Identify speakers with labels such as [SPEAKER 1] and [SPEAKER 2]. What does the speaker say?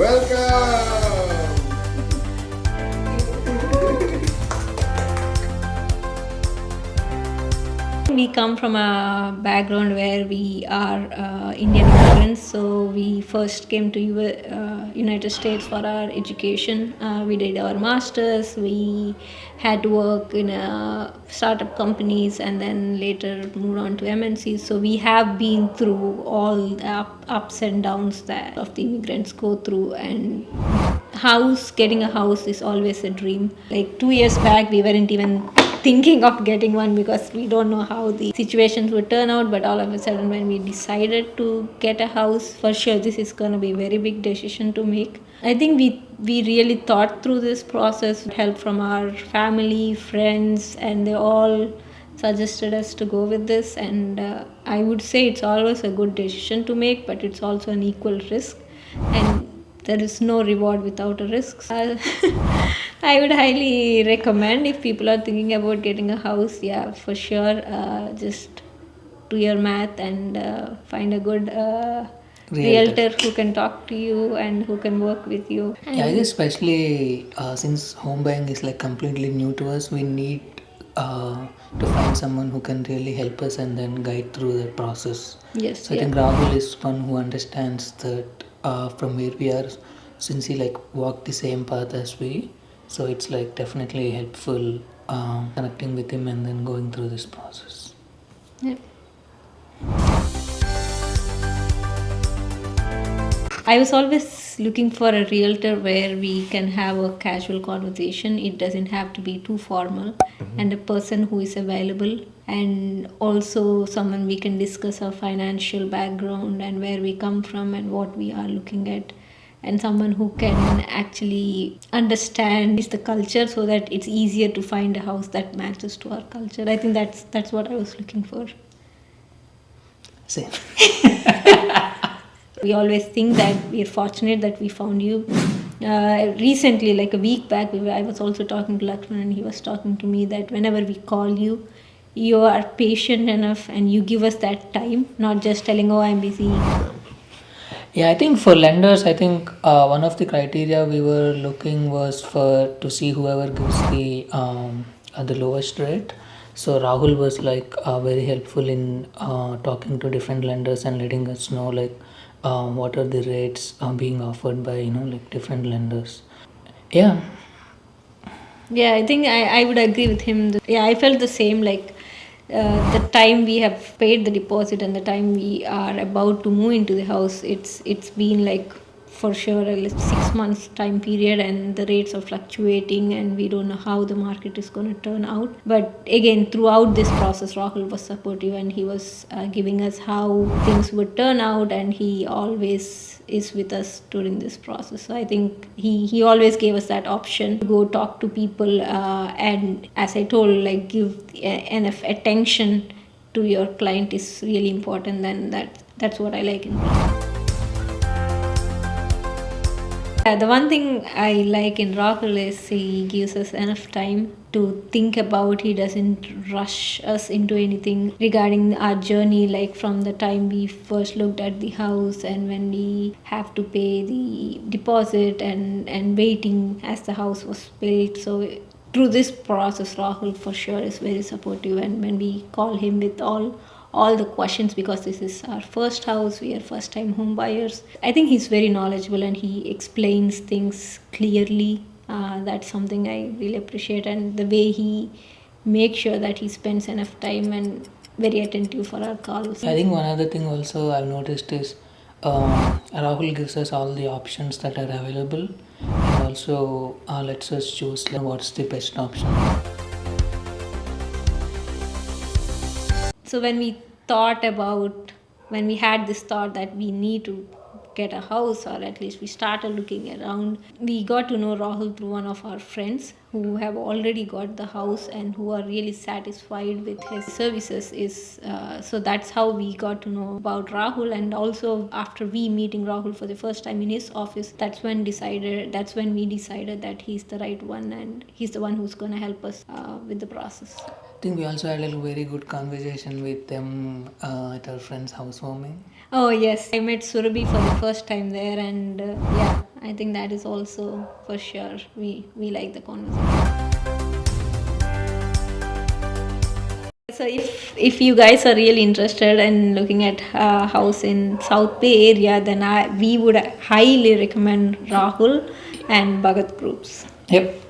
[SPEAKER 1] Welcome!
[SPEAKER 2] We come from a background where we are Indian immigrants, so we first came to United States for our education. We did our masters. We had to work in startup companies, and then later moved on to MNCs. So we have been through all the ups and downs that of the immigrants go through, and getting a house is always a dream. Like 2 years back, we weren't even thinking of getting one because we don't know how the situations would turn out. But all of a sudden, when we decided to get a house, for sure this is going to be a very big decision to make. I think we really thought through this process with help from our family, friends, and they all suggested us to go with this. And I would say it's always a good decision to make, but it's also an equal risk, and there is no reward without a risk. I would highly recommend, if people are thinking about getting a house, yeah, for sure, just do your math and find a good realtor who can talk to you and who can work with you.
[SPEAKER 3] Yeah, I guess especially since home buying is like completely new to us, we need to find someone who can really help us and then guide through the process.
[SPEAKER 2] Yes,
[SPEAKER 3] So I think Rahul is one who understands that from where we are, since he like walked the same path as we. So it's like definitely helpful connecting with him and then going through this process.
[SPEAKER 2] yeah. I was always looking for a realtor where we can have a casual conversation. It doesn't have to be too formal, and a person who is available, and also someone we can discuss our financial background and where we come from and what we are looking at, and someone who can actually understand the culture so that it's easier to find a house that matches to our culture. I think that's what I was looking for.
[SPEAKER 3] Same.
[SPEAKER 2] We always think that we are fortunate that we found you. Recently, like a week back, I was also talking to Lakshman, and he was talking to me that whenever we call you, you are patient enough and you give us that time, not just telling, oh, I'm busy.
[SPEAKER 3] Yeah, I think for lenders, I think one of the criteria we were looking was for to see whoever gives the lowest rate. So Rahul was like very helpful in talking to different lenders and letting us know like what are the rates being offered by like different lenders. Yeah,
[SPEAKER 2] Yeah, I think I would agree with him. Yeah, I felt the same. Like the time we have paid the deposit and the time we are about to move into the house, it's been like for sure a 6 months time period, and the rates are fluctuating, and we don't know how the market is going to turn out. But again, throughout this process, Rahul was supportive, and he was giving us how things would turn out, and he always is with us during this process. So I think he always gave us that option to go talk to people, and as I told, like give enough attention to your client is really important. Then that's what I like in Rahul. Yeah, the one thing I like in Rahul is he gives us enough time to think about. He doesn't rush us into anything regarding our journey, like from the time we first looked at the house and when we have to pay the deposit, and waiting as the house was built. So through this process, Rahul for sure is very supportive, and when we call him with all the questions, because this is our first house, we are first time home buyers, I think he's very knowledgeable and he explains things clearly. That's something I really appreciate, and the way he makes sure that he spends enough time and very attentive for our calls.
[SPEAKER 3] I think one other thing also I've noticed is Rahul gives us all the options that are available and also lets us choose like, what's the best option.
[SPEAKER 2] So when we had this thought that we need to get a house, or at least we started looking around, we got to know Rahul through one of our friends who have already got the house and who are really satisfied with his services. Is so that's how we got to know about Rahul. And also after we meeting Rahul for the first time in his office, that's when we decided that he's the right one, and he's the one who's going to help us with the process.
[SPEAKER 3] I think we also had a very good conversation with them at our friend's housewarming.
[SPEAKER 2] Oh yes, I met Surbhi for the first time there, and yeah, I think that is also for sure. We like the conversation. So if you guys are really interested in looking at a house in South Bay area, then we would highly recommend Rahul and Bhagat groups.
[SPEAKER 3] Yep.